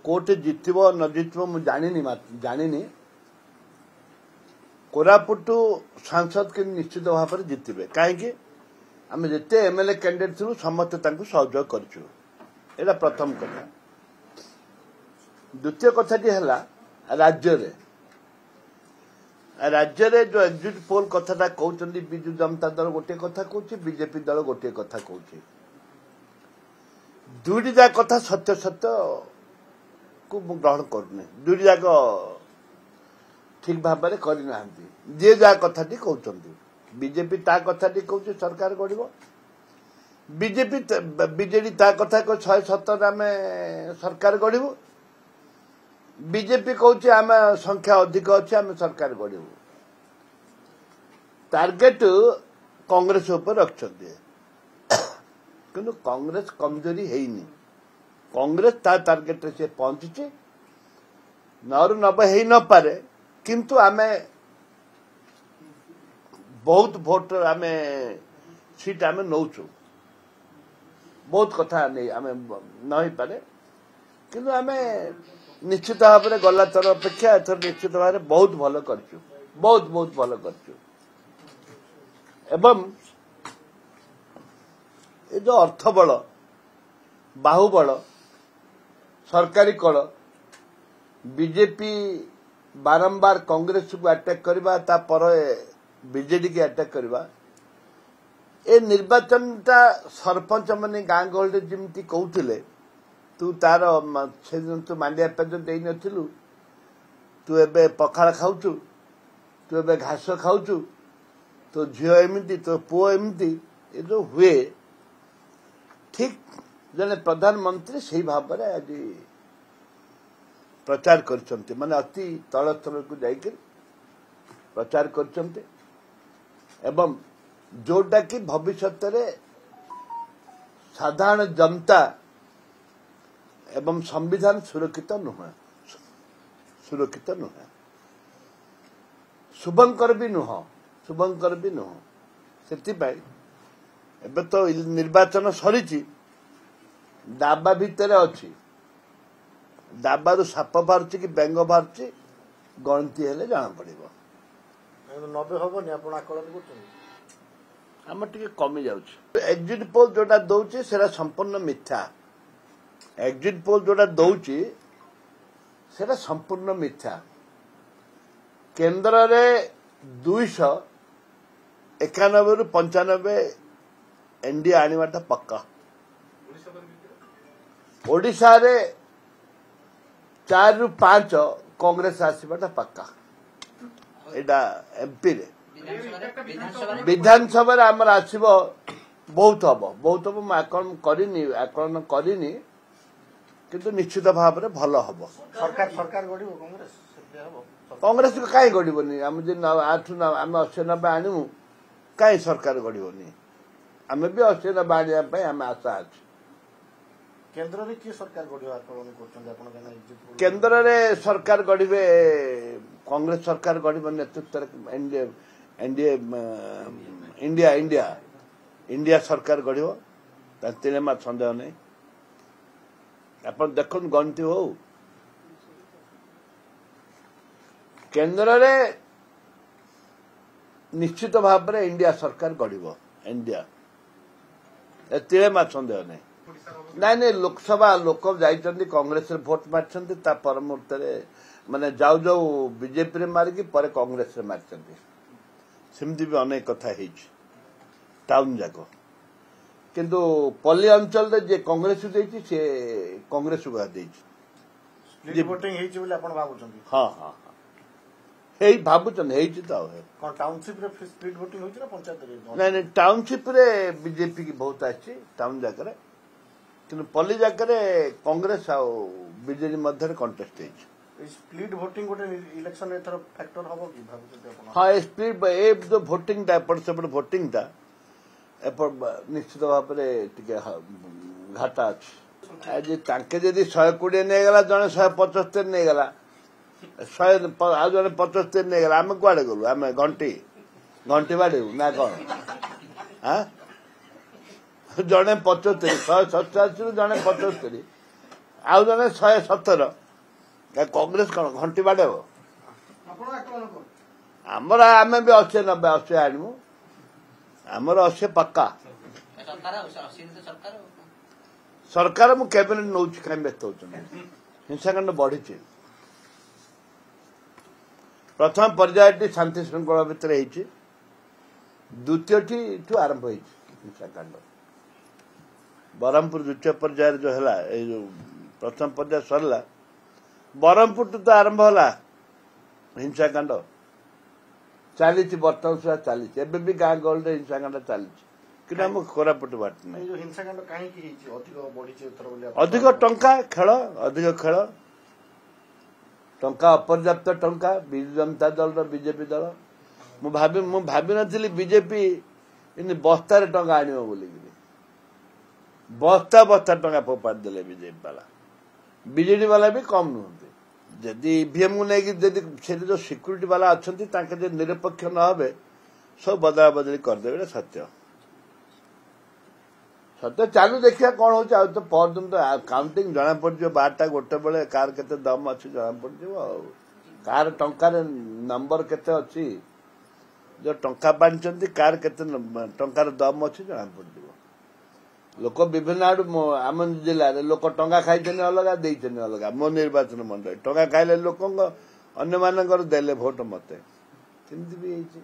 Court जितब न जितब मुझे जानी कोरापुट सांसद के निश्चित भाव में जितबे कहीं आम जिते एमएलए कैंडिडेट थी समस्ते सहयोग कर प्रथम कथा। द्वितीय कथाटी है राज्य रे जो एग्जिट पोल कथाटा कहते विजु जनता दल गोटे कथा कह बीजेपी दल गोटे कथा कह दुईटी जाक कथा सत्य सत्य को ग्रहण करूनी दुईटी जाक ठीक भाव में करना जी जहाँ कथाटी कहते बीजेपी ता कथाटी कहूँ सरकार गढ़ बीजेपी बीजेडी ता कथा को 170 आम सरकार गढ़ू बीजेपी कहूँ आम संख्या अधिक अच्छे आम सरकार गढ़ू टार्गेट कांग्रेस उपर रखते किंतु कांग्रेस कमजोरी हैनी कांग्रेस ता टार्गेट से पहुंची नरु नब है न पारे किंतु आमे बहुत भोट आम सीट आम नौचु बहुत कथा नहीं आम नई पारे किंतु आम निश्चित भाव में गला थर अपेक्षा एथर निश्चित भाव में बहुत भल कर बहुत बहुत भल कर एवं ये जो अर्थबल बाहुबल सरकारी कल बीजेपी बारंबार कांग्रेस को अटैक करवा बीजेडी की अटैक करवा ए निर्वाचन टा सरपंच माने गाँ गहली जमी कहते तू तार से तू मांडिया पेज दे नथिलु तू एबे पखाड़ खाऊचु तू एबे घास खाऊचु तो झील एमती तो पुओ एमती ये जो हुए ठीक जने प्रधानमंत्री से भाव में आज प्रचार कर माने अति तल स्तर को जाकर प्रचार कर एवं जोटा कि भविष्य साधारण जनता एवं संविधान सुरक्षित नुह शुभंकर भी नुह से तो निर्वाचन सरी दाबा भितर अच्छी दाबारू साप बाहर कि बेंग बाहर गणती हेले जाना पड़ो 90 हबनी आप आकलन आम टे कमी जाऊँ एग्जिट पोल जोटा दौर से संपूर्ण मिथ्या एग्जिट पोल जोटा दौर से संपूर्ण मिथ्या केंद्र रे 291 रु 95 एनडीए आनिबाटा पक्का ओडिशा रे 4 रु 5 कांग्रेस आसवाटा पक्का एटा एमपी रे विधानसभा आमर आसब बहुत हम आकलन करनी किंतु निश्चित भाव में भल हम सरकार कांग्रेस को कहीं गढ़नी आम आम 80-90 आणु कहीं सरकार गढ़नी आम भी 80-90 आने आम आशा अच्छे केंद्र रे सरकार गढ़े कांग्रेस सरकार गढ़ नेतृत्व एनडीए इंडिया सरकार गढ़ तीन मास सन्देह नहीं आप देख गणती हो केंद्र रे निश्चित भाव में इंडिया सरकार गढ़ इंडिया तीन मास सन्देह नहीं नहीं लोकसभा लोक जाइछन्ति कांग्रेस भोट मारछन्ति ता पर मुहूर्त माने जाऊ जाऊ बीजेपी रे मारिकी पर कांग्रेस रे मारछन्ति सेमती भी अनेक कथा हेछि टाउन जाको किंतु पल्ली अंचल रे जे कांग्रेस देछि से कांग्रेस को देछि स्प्लिट वोटिंग हेछि बोले आपण भाबुछन्ति हां हां हे भाबुछन हेछि त हे कोन टाउनशिप रे स्प्लिट वोटिंग होछि ना पंचायत रे नहीं टाउनशिप रे बीजेपी की बहुत आछि टाउन जाकर कि पल्ली जाकर कांग्रेस आ बीजेडी मध्य कंटेस्ट स्प्लिट वोटिंग गोटे इलेक्शन एथर फैक्टर हबो कि भाबुछते आपण हां स्प्लिट ए जो वोटिंग टा पर से वोटिंग टा निश्चित भाव में टिके घाटा अच्छे आज तांके जदि 120 नहीं गला जने 175 नहीं गला 100 आ जने 75 नहीं गला आम कुआडे गलु आम घंटी बाड़े ना कौन हाँ जड़े 75 187 जड़े 75 ଆଉ ଜଣେ 117 କଂଗ୍ରେସ କଣ ଘଣ୍ଟି ବାଡେବ ଆମର ଆମେ ବି 80 ଆଣିବୁ ଆମର 80 ପକ୍କା ସରକାର ମୁଁ କ୍ୟାବିନେଟ ନଉଛି କାହିଁ ବ୍ୟସ୍ତ ହଉଛନ୍ତି ହିଂସାକାଣ୍ଡ ବଢିଛି ପ୍ରଥମ ପର୍ଯ୍ୟାୟଟି ଶାନ୍ତି ଶୃଙ୍ଖଳା ଭିତରେ ହେଇଛି ଦ୍ୱିତୀୟଟି ଆରମ୍ଭ ହେଇଛି ହିଂସାକାଣ୍ଡ ବ୍ରହ୍ମପୁର ଦ୍ୱିତୀୟ ପର୍ଯ୍ୟାୟରେ ଯୋଉ ହେଲା ଏଇ ଯୋଉ ପ୍ରଥମ ପର୍ଯ୍ୟାୟ ସରିଲା ବ୍ରହ୍ମପୁରଠୁ ତ ଆରମ୍ଭ ହେଲା ହିଂସାକାଣ୍ଡ ଚାଲିଛି ବର୍ତ୍ତମାନ ସୁଦ୍ଧା ଚାଲିଛି ଏବେ ବି ଗାଁ ଗହଳିରେ ହିଂସାକାଣ୍ଡ ଚାଲିଛି କିନ୍ତୁ ଆମ କୋରାପୁଟ ବାଟ ନାହିଁ ହିଂସାକାଣ୍ଡ କାହିଁକି ହେଇଛି ଅଧିକ ବଢିଛି ଏଥର ବୋଲି ଅଧିକ ଟଙ୍କା ଖେଳ ଅଧିକ ଖେଳ ଟଙ୍କା ଅପର୍ଯ୍ୟାପ୍ତ ଟଙ୍କା ବିଜୁ ଜନତା ଦଳର ବିଜେପି ଦଳ ମୁଁ ଭାବିନଥିଲି ବିଜେପି ବସ୍ତାରେ ଟଙ୍କା ଆଣିବ ବୋଲିକିରି ବସ୍ତା ବସ୍ତା ଟଙ୍କା ଫୋପାଡ଼ି ଦେଲେ ବିଜେପି ବାଲା ବିଜେଡି ବାଲା ବି କମ୍ ନୁହନ୍ତି ଯଦି ଇଭିଏମ୍ କୁ ନେଇକି ଯଦି ସେଠି ଯୋଉ ସିକ୍ୟୁରିଟି ବାଲା ଅଛନ୍ତି ତାଙ୍କେ ଯଦି ନିରପେକ୍ଷ ନ ହେବେ ସବୁ ବଦଳା ବଦଳି କରିଦେବେ ଏଇଟା ସତ୍ୟ ସତ୍ୟ ଚାଲୁ ଦେଖିବା କଣ ହଉଛି ଆଉ ତ ପରଦିନ ତ କାଉଣ୍ଟିଂ ଜଣା ପଡିଯିବ 12ଟା 1 ବେଳେ କାହାର କେତେ ଦମ ଅଛି ଜଣା ପଡିଯିବ ଆଉ କାହାର ଟଙ୍କାରେ ନମ୍ବର କେତେ ଅଛି ଯୋଉ ଟଙ୍କା ବାଣ୍ଟିଛନ୍ତି କାହାର କେତେ ଟଙ୍କାର ଦମ ଅଛି ଜଣା ପଡିଯିବ ଲୋକ ବିଭିନ୍ନ ଆଡୁ ଆମ ଜିଲ୍ଲାରେ ଲୋକ ଟଙ୍କା ଖାଇଛନ୍ତି ଅଲଗା ଦେଇଛନ୍ତି ଅଲଗା ମୋ ନିର୍ବାଚନ ମଣ୍ଡଳୀ ଟଙ୍କା ଖାଇଲେ ଲୋକଙ୍କ ଅନ୍ୟମାନଙ୍କର ଦେଲେ ଭୋଟ ମତେ କେମିତି ବି ହେଇଛି